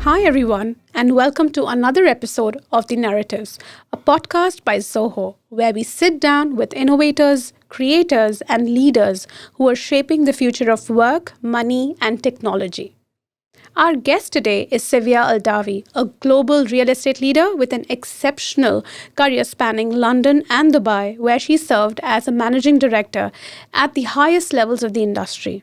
Hi, everyone, and welcome to another episode of The Narratives, a podcast by Zoho, where we sit down with innovators, creators, and leaders who are shaping the future of work, money, and technology. Our guest today is Silvia Eldawi, a global real estate leader with an exceptional career spanning London and Dubai, where she served as a managing director at the highest levels of the industry.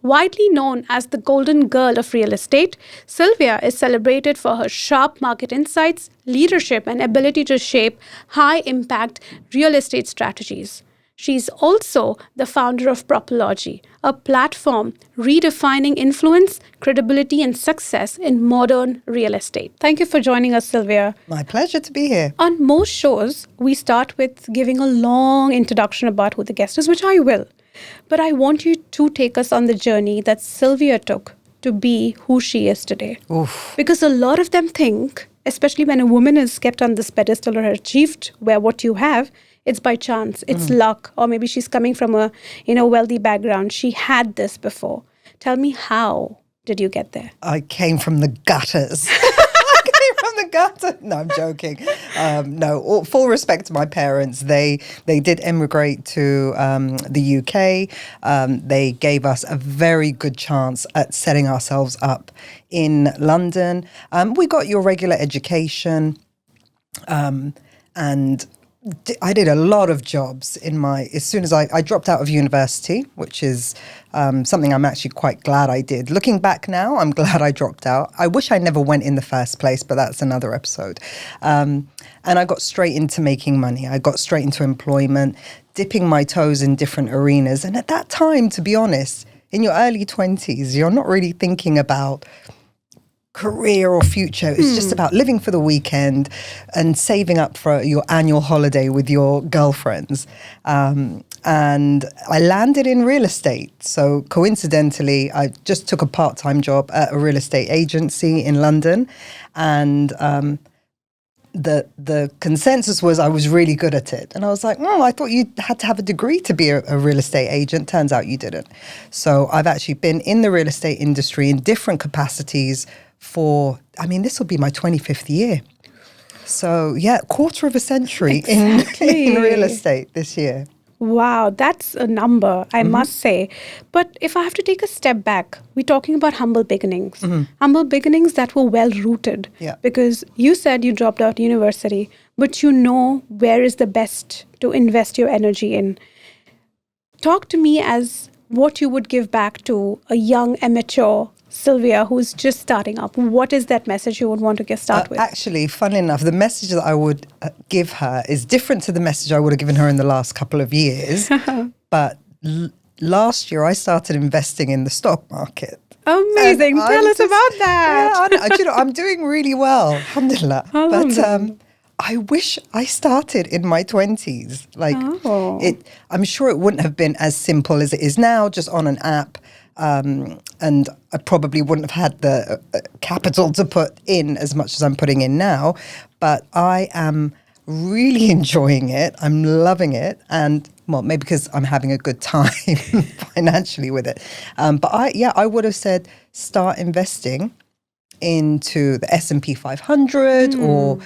Widely known as the golden girl of real estate, Sylvia is celebrated for her sharp market insights, leadership, and ability to shape high-impact real estate strategies. She's also the founder of Propology, a platform redefining influence, credibility, and success in modern real estate. Thank you for joining us, Sylvia. My pleasure to be here. On most shows, we start with giving a long introduction about who the guest is, which I will. But I want you to take us on the journey that Sylvia took to be who she is today. Oof. Because a lot of them think, especially when a woman is kept on this pedestal or achieved where what you have, it's by chance, it's luck, or maybe she's coming from a wealthy background. She had this before. Tell me, how did you get there? I came from the gutters. No, I'm joking. No, full respect to my parents. They did emigrate to the UK. They gave us a very good chance at setting ourselves up in London. We got your regular education, and I did a lot of jobs as soon as I dropped out of university, which is something I'm actually quite glad I did. Looking back now, I'm glad I dropped out. I wish I never went in the first place, but that's another episode. And I got straight into making money. I got straight into employment, dipping my toes in different arenas. And at that time, to be honest, in your early 20s, you're not really thinking about career or future. It's just about living for the weekend and saving up for your annual holiday with your girlfriends. And I landed in real estate. So coincidentally, I just took a part-time job at a real estate agency in London. And the consensus was I was really good at it. And I was like, I thought you had to have a degree to be a real estate agent. Turns out you didn't. So I've actually been in the real estate industry in different capacities this will be my 25th year. So yeah, quarter of a century in real estate this year. Wow, that's a number, I must say. But if I have to take a step back, we're talking about humble beginnings. Humble beginnings that were well-rooted. Yeah. Because you said you dropped out university, but you know where is the best to invest your energy in. Talk to me as what you would give back to a young amateur Sylvia, who's just starting up. What is that message you would want to start with? Actually, funnily enough, the message that I would give her is different to the message I would have given her in the last couple of years. But last year, I started investing in the stock market. Amazing. Tell us about that. Yeah, I'm doing really well. Alhamdulillah. But I wish I started in my 20s. I'm sure it wouldn't have been as simple as it is now, just on an app. And I probably wouldn't have had the capital to put in as much as I'm putting in now. But I am really enjoying it. I'm loving it. And, maybe because I'm having a good time financially with it. But I would have said start investing into the S&P 500 or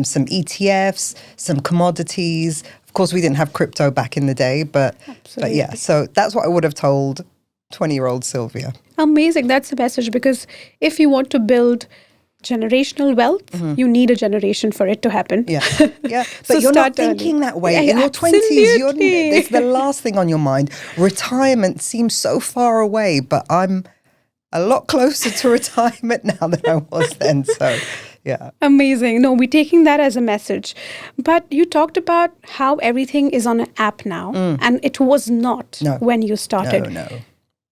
some ETFs, some commodities. Of course, we didn't have crypto back in the day. But yeah, so that's what I would have told 20-year-old Sylvia. Amazing. That's the message, because if you want to build generational wealth, you need a generation for it to happen. Yeah. But you're not thinking that way. In your 20s, it's the last thing on your mind. Retirement seems so far away, but I'm a lot closer to retirement now than I was then. So, yeah. Amazing. No, we're taking that as a message. But you talked about how everything is on an app now, and it was not when you started. No.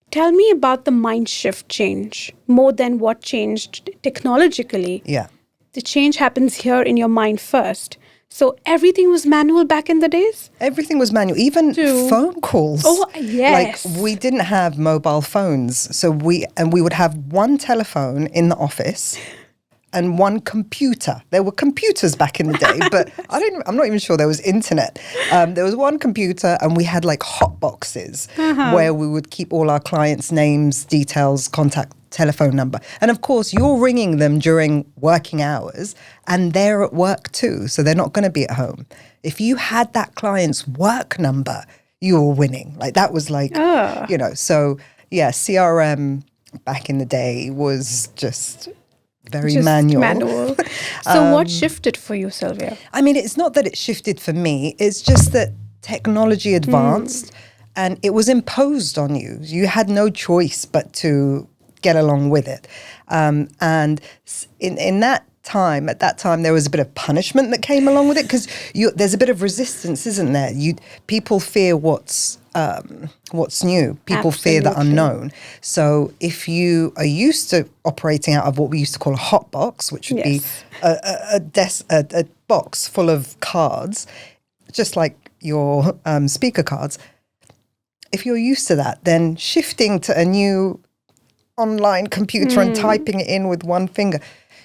Tell me about the mind shift change, more than what changed technologically. Yeah. The change happens here in your mind first. So everything was manual back in the days? Everything was manual, even phone calls. Oh, yes. Like, we didn't have mobile phones. So we would have one telephone in the office and one computer. There were computers back in the day, but I'm not even sure there was internet. There was one computer, and we had like hot boxes where we would keep all our clients' names, details, contact telephone number. And of course, you're ringing them during working hours and they're at work too. So they're not going to be at home. If you had that client's work number, you were winning. Like that was like, so yeah, CRM back in the day was just very manual. So what shifted for you, Sylvia? I mean, it's not that it shifted for me. It's just that technology advanced and it was imposed on you. You had no choice but to get along with it. And in that time, at that time, there was a bit of punishment that came along with it because there's a bit of resistance, isn't there? People fear what's new. People fear the unknown. So if you are used to operating out of what we used to call a hot box, which would be a box full of cards, just like your speaker cards, if you're used to that, then shifting to a new online computer and typing it in with one finger,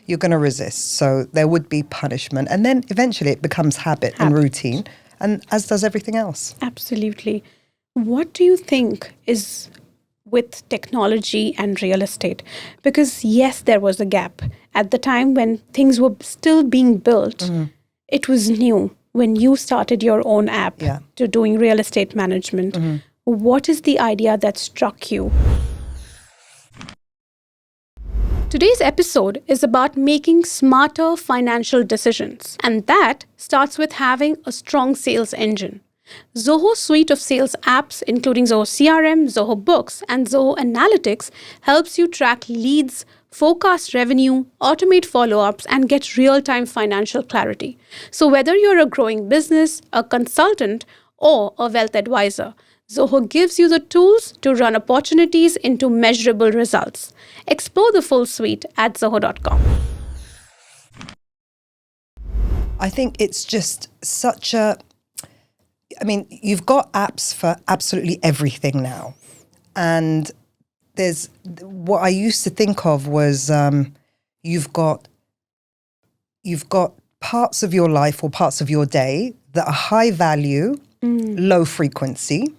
you're going to resist. So there would be punishment. And then eventually it becomes habit and routine, and as does everything else. Absolutely. What do you think is with technology and real estate? Because yes, there was a gap. At the time when things were still being built, it was new. When you started your own app to doing real estate management, what is the idea that struck you? Today's episode is about making smarter financial decisions, and that starts with having a strong sales engine. Zoho's suite of sales apps, including Zoho CRM, Zoho Books, and Zoho Analytics, helps you track leads, forecast revenue, automate follow-ups, and get real-time financial clarity. So whether you're a growing business, a consultant, or a wealth advisor, Zoho gives you the tools to run opportunities into measurable results. Explore the full suite at zoho.com. I think it's just you've got apps for absolutely everything now. And there's what I used to think of was you've got parts of your life or parts of your day that are high value, low frequency,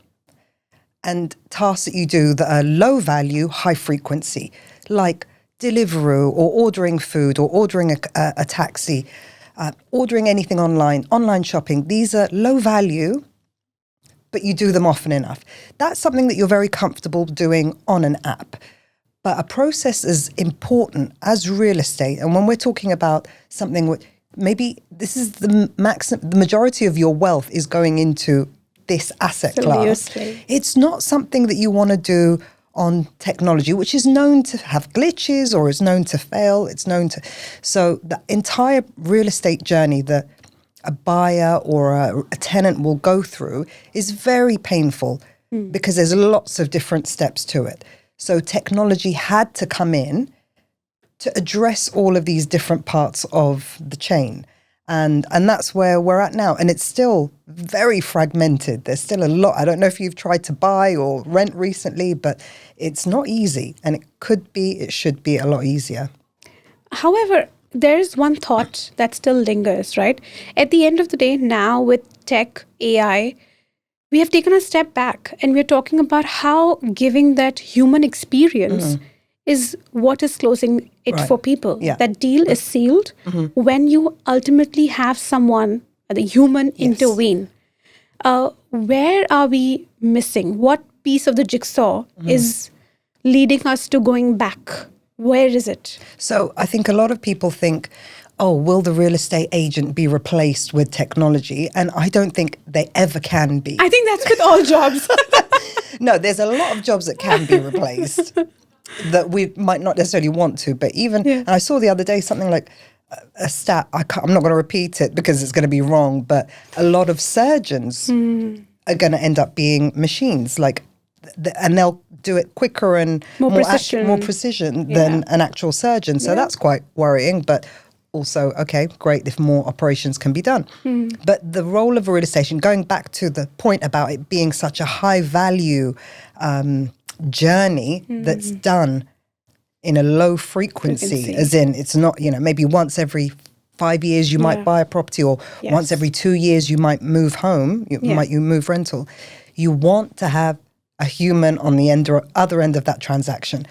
and tasks that you do that are low value, high frequency, like Deliveroo or ordering food or ordering a taxi, ordering anything online shopping. These are low value, but you do them often enough. That's something that you're very comfortable doing on an app. But a process as important as real estate, and when we're talking about something, maybe this is the majority of your wealth is going into this asset class. It's not something that you want to do on technology, which is known to have glitches or is known to fail. So the entire real estate journey that a buyer or a tenant will go through is very painful because there's lots of different steps to it. So technology had to come in to address all of these different parts of the chain. And that's where we're at now. And it's still very fragmented. There's still a lot. I don't know if you've tried to buy or rent recently, but it's not easy. And it should be a lot easier. However, there's one thought that still lingers, right? At the end of the day, now with tech, AI, we have taken a step back and we're talking about how giving that human experience is what is closing it for people. Yeah. That deal is sealed when you ultimately have someone, the human, intervene. Where are we missing? What piece of the jigsaw is leading us to going back? Where is it? So I think a lot of people think, will the real estate agent be replaced with technology? And I don't think they ever can be. I think that's with all jobs. No, there's a lot of jobs that can be replaced that we might not necessarily want to. But and I saw the other day something like a stat, I'm not going to repeat it because it's going to be wrong, but a lot of surgeons are going to end up being machines, and they'll do it quicker and more precision than an actual surgeon. So that's quite worrying, but also, okay, great if more operations can be done. But the role of a real estate agent, going back to the point about it being such a high value journey that's done in a low frequency, as in it's not, maybe once every 5 years you might buy a property, or once every 2 years you might move home, you move rental. You want to have a human on the other end of that transaction.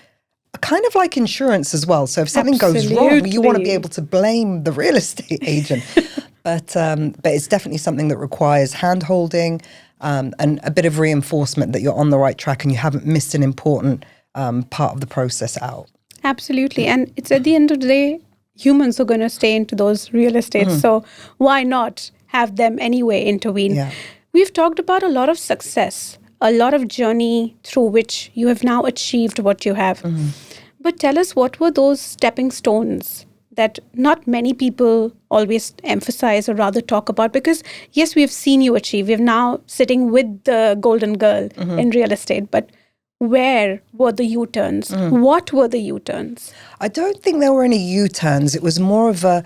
kind of like insurance as well. So if something goes wrong, you want to be Absolutely. able to blame the real estate agent. But it's definitely something that requires hand-holding and a bit of reinforcement that you're on the right track and you haven't missed an important part of the process out. Absolutely. And it's at the end of the day, humans are going to stay into those real estates. So why not have them anyway intervene? Yeah. We've talked about a lot of success, a lot of journey through which you have now achieved what you have. But tell us, what were those stepping stones that not many people always emphasize or rather talk about? Because yes, we've seen you achieve. We're now sitting with the golden girl in real estate. But where were the U-turns? What were the U-turns? I don't think there were any U-turns. It was more of a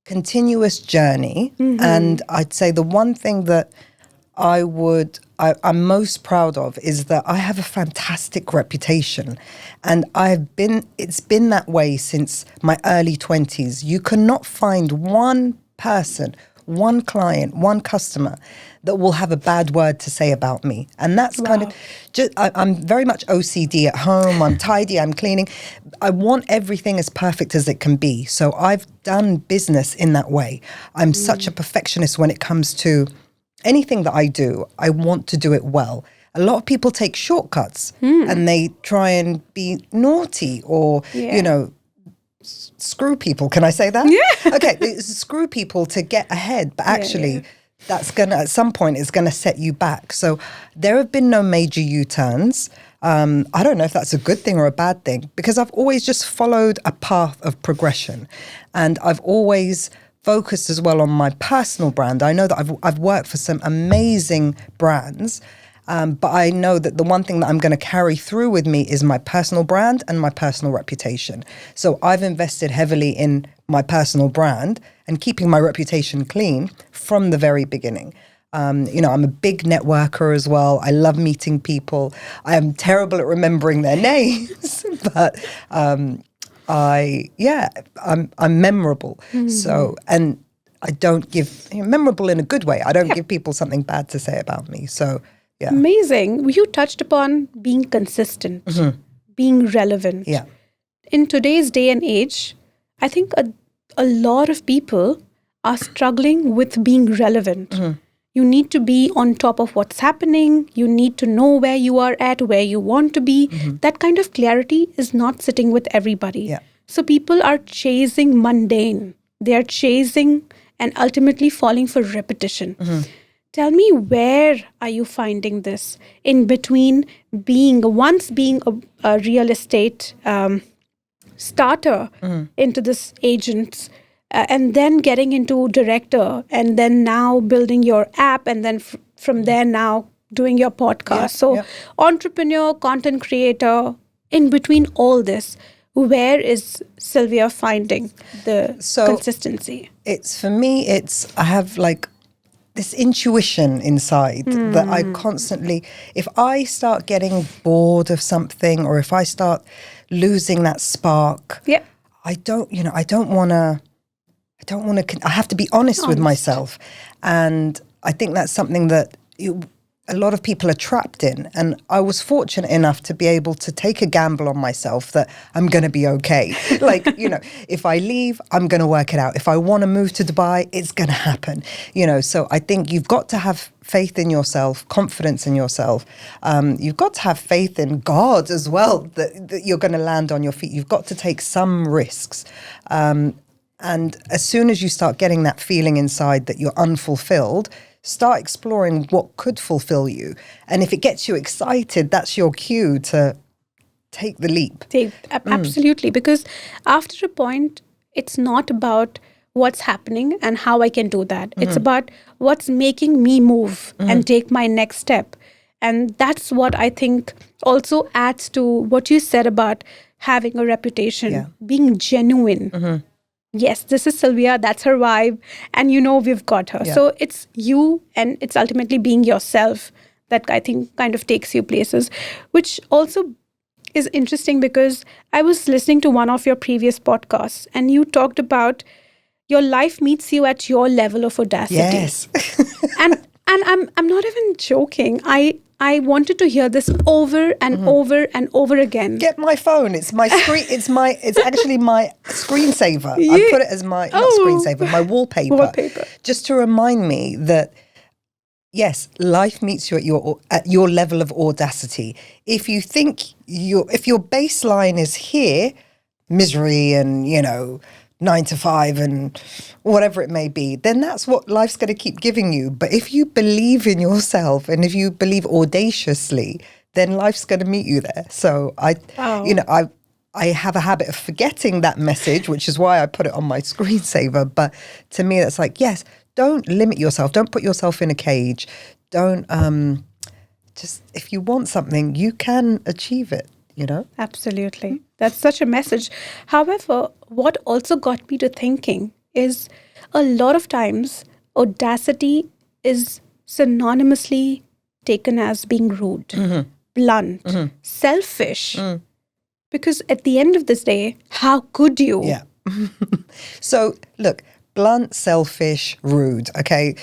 continuous journey. And I'd say the one thing that I'm most proud of is that I have a fantastic reputation, and it's been that way since my early 20s. You cannot find one person, one client, one customer that will have a bad word to say about me. And that's kind of just, I'm very much OCD at home. I'm tidy, I'm cleaning. I want everything as perfect as it can be. So I've done business in that way. I'm such a perfectionist when it comes to anything that I do. I want to do it well. A lot of people take shortcuts and they try and be naughty or, screw people. Can I say that? Yeah. Okay, screw people to get ahead. But actually, that's going to, at some point, it's going to set you back. So there have been no major U-turns. I don't know if that's a good thing or a bad thing, because I've always just followed a path of progression. And I've always focused as well on my personal brand. I know that I've worked for some amazing brands, but I know that the one thing that I'm going to carry through with me is my personal brand and my personal reputation. So I've invested heavily in my personal brand and keeping my reputation clean from the very beginning. I'm a big networker as well. I love meeting people. I am terrible at remembering their names, but I'm memorable. So, and I don't give memorable in a good way. I don't give people something bad to say about me. So, yeah. Amazing. You touched upon being consistent, being relevant. Yeah. In today's day and age, I think a lot of people are struggling with being relevant. You need to be on top of what's happening. You need to know where you are at, where you want to be. That kind of clarity is not sitting with everybody. Yeah. So people are chasing mundane. They are chasing and ultimately falling for repetition. Tell me, where are you finding this in between being a real estate starter into this agents and then getting into director and then now building your app and then from there now doing your podcast. Entrepreneur, content creator, in between all this, where is Sylvia finding the consistency? I have like this intuition inside that I constantly, if I start getting bored of something or if I start losing that spark, I have to be honest with myself. And I think that's something that a lot of people are trapped in. And I was fortunate enough to be able to take a gamble on myself that I'm going to be okay. Like, if I leave, I'm going to work it out. If I want to move to Dubai, it's going to happen. So I think you've got to have faith in yourself, confidence in yourself. You've got to have faith in God as well, that you're going to land on your feet. You've got to take some risks. And as soon as you start getting that feeling inside that you're unfulfilled, start exploring what could fulfill you. And if it gets you excited, that's your cue to take the leap. Absolutely. Because after a point, it's not about what's happening and how I can do that. It's about what's making me move and take my next step. And that's what I think also adds to what you said about having a reputation, being genuine. Yes, this is Sylvia, that's her vibe, and we've got her. So it's you and it's ultimately being yourself that I think kind of takes you places, which also is interesting because I was listening to one of your previous podcasts and you talked about your life meets you at your level of audacity. Yes. And And I'm not even joking. I wanted to hear this over and over and over again. Get my phone. It's my screen. It's actually my screensaver. I Yeah. put it as my not Oh. screensaver, my wallpaper. Just to remind me that yes, life meets you at your level of audacity. If you think if your baseline is here, misery and 9 to 5 and whatever it may be, then that's what life's going to keep giving you. But if you believe in yourself and if you believe audaciously, then life's going to meet you there. So I have a habit of forgetting that message, which is why I put it on my screensaver. But to me, that's like, yes, don't limit yourself. Don't put yourself in a cage. Don't just if you want something, you can achieve it. Absolutely. That's such a message. However, what also got me to thinking is a lot of times audacity is synonymously taken as being rude, blunt, selfish. Because at the end of this day, how could you? Yeah. So look, blunt, selfish, rude. Okay.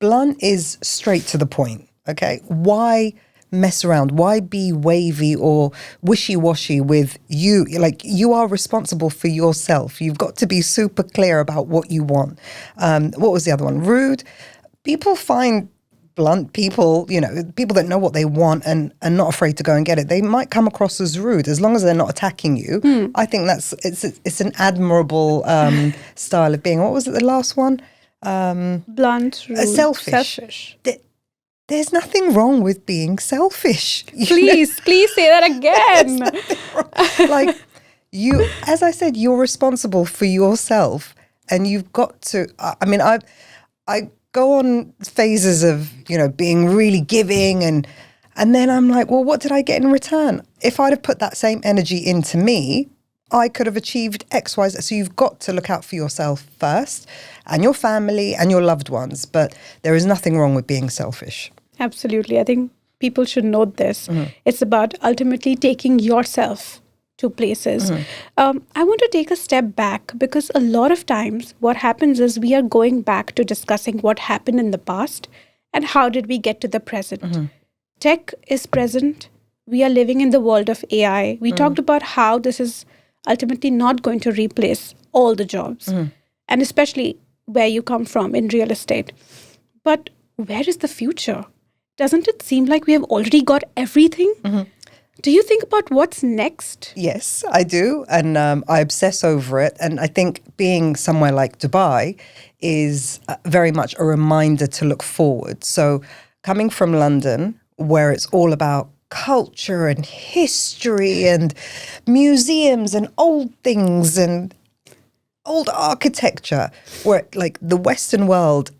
Blunt is straight to the point. Okay. Why mess around? Why be wavy or wishy-washy with you? Like, you are responsible for yourself. You've got to be super clear about what you want. What was the other one? Rude. People find blunt people, people that know what they want and are not afraid to go and get it. They might come across as rude as long as they're not attacking you. I think it's an admirable style of being. What was it, the last one? Blunt, rude, selfish. There's nothing wrong with being selfish. Please say that again. Like, as I said, you're responsible for yourself, and you've got to. I mean, I go on phases of being really giving, and then I'm like, well, what did I get in return? If I'd have put that same energy into me, I could have achieved X, Y, Z. So you've got to look out for yourself first, and your family and your loved ones. But there is nothing wrong with being selfish. Absolutely. I think people should note this. It's about ultimately taking yourself to places. I want to take a step back because a lot of times what happens is we are going back to discussing what happened in the past and how did we get to the present. Tech is present. We are living in the world of AI. We talked about how this is ultimately not going to replace all the jobs, and especially where you come from in real estate. But where is the future? Doesn't it seem like we have already got everything? Do you think about what's next? Yes, I do. And I obsess over it. And I think being somewhere like Dubai is very much a reminder to look forward. So coming from London, where it's all about culture and history and museums and old things and old architecture, where like the Western world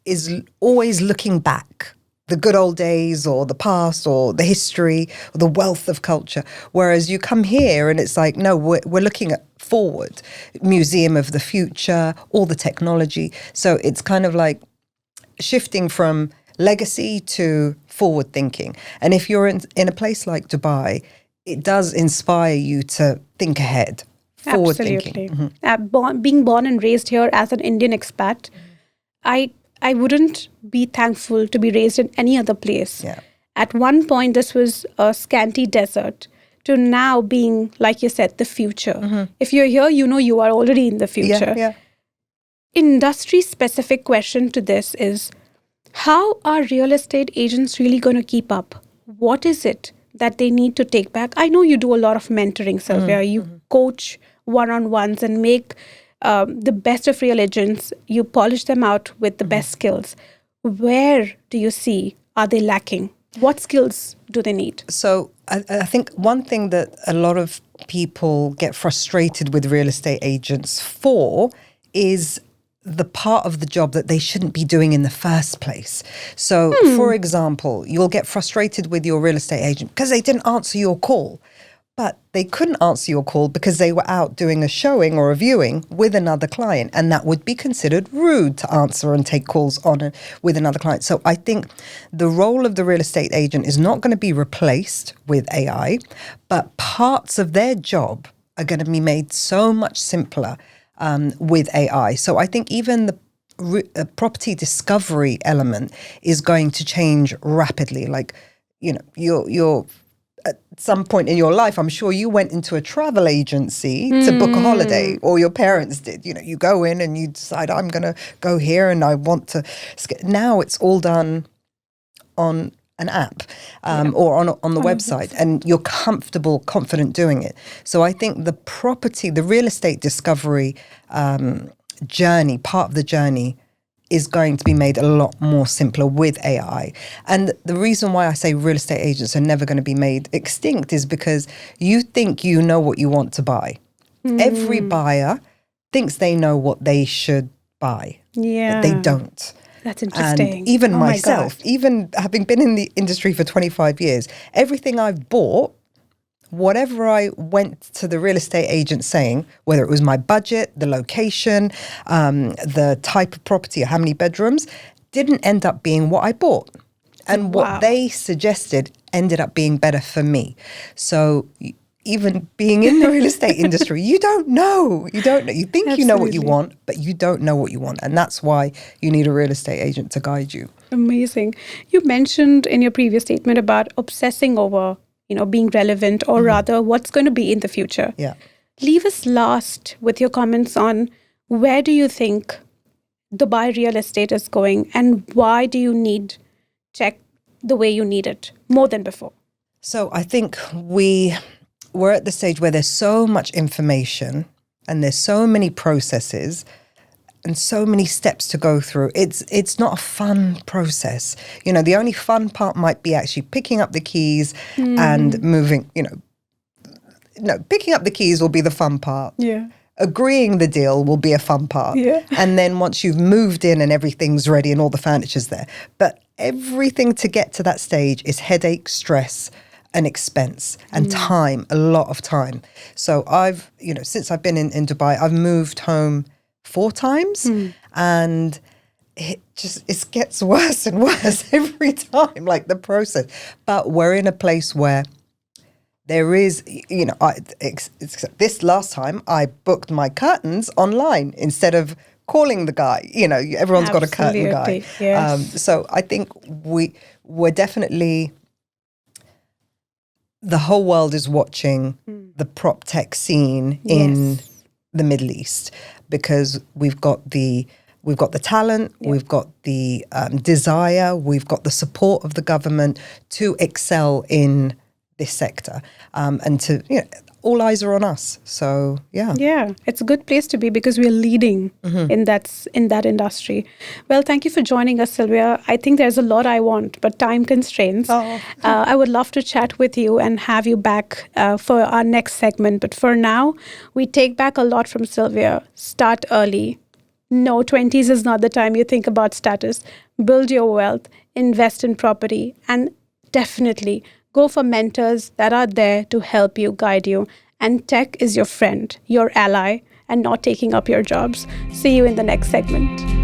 is always looking back, the good old days or the past or the history or the wealth of culture. Whereas you come here and it's like, no, we're looking at forward, museum of the future, all the technology. So it's kind of like shifting from legacy to forward thinking. And if you're in a place like Dubai, it does inspire you to think ahead, forward Absolutely. thinking. Being born and raised here as an Indian expat, I wouldn't be thankful to be raised in any other place. Yeah. At one point, this was a scanty desert to now being, like you said, the future. If you're here, you are already in the future. Yeah. Industry-specific question to this is, how are real estate agents really going to keep up? What is it that they need to take back? I know you do a lot of mentoring, Sylvia. You coach one-on-ones and make the best of real agents. You polish them out with the best skills. Where do you see are they lacking? What skills do they need? So I think one thing that a lot of people get frustrated with real estate agents for is the part of the job that they shouldn't be doing in the first place. So, for example, you'll get frustrated with your real estate agent because they didn't answer your call. But they couldn't answer your call because they were out doing a showing or a viewing with another client, and that would be considered rude to answer and take calls with another client. So I think the role of the real estate agent is not going to be replaced with AI, but parts of their job are going to be made so much simpler with AI. So I think even property discovery element is going to change rapidly. Like, you're at some point in your life, I'm sure you went into a travel agency to book a holiday, or your parents did. You go in and you decide, I'm going to go here and I want to. Now it's all done on an app or on the website, and you're confident doing it. So I think the real estate discovery journey, part of the journey, is going to be made a lot more simpler with AI. And the reason why I say real estate agents are never going to be made extinct is because you think you know what you want to buy. Every buyer thinks they know what they should buy. Yeah. But they don't. That's interesting. And even myself, even having been in the industry for 25 years, everything I've bought, whatever I went to the real estate agent saying, whether it was my budget, the location, the type of property, or how many bedrooms, didn't end up being what I bought. And what they suggested ended up being better for me. So even being in the real estate industry, you don't know. You don't know. You think you know what you want, but you don't know what you want. And that's why you need a real estate agent to guide you. Amazing. You mentioned in your previous statement about obsessing over being relevant, or rather what's going to be in the future. Yeah. Leave us last with your comments on where do you think Dubai real estate is going, and why do you need tech the way you need it more than before? So I think we're at the stage where there's so much information and there's so many processes and so many steps to go through. It's not a fun process. The only fun part might be actually picking up the keys and moving, picking up the keys will be the fun part. Yeah. Agreeing the deal will be a fun part. Yeah. And then once you've moved in and everything's ready and all the furniture's there. But everything to get to that stage is headache, stress, and expense and time, a lot of time. So I've, since I've been in Dubai, I've moved home 4 times, and it gets worse and worse every time, like the process. But we're in a place where there is, this last time I booked my curtains online instead of calling the guy. Everyone's got a curtain guy. Yes. So I think we're definitely, the whole world is watching the prop tech scene in the Middle East, because we've got the talent, we've got the desire, we've got the support of the government to excel in this sector, and to all eyes are on us. So it's a good place to be because we're leading in that industry. Well, thank you for joining us, Sylvia. I think there's a lot I want, but time constraints. I would love to chat with you and have you back for our next segment. But for now, we take back a lot from Sylvia. Start early. No, 20s is not the time you think about status. Build your wealth, invest in property, and definitely go for mentors that are there to help you, guide you. And tech is your friend, your ally, and not taking up your jobs. See you in the next segment.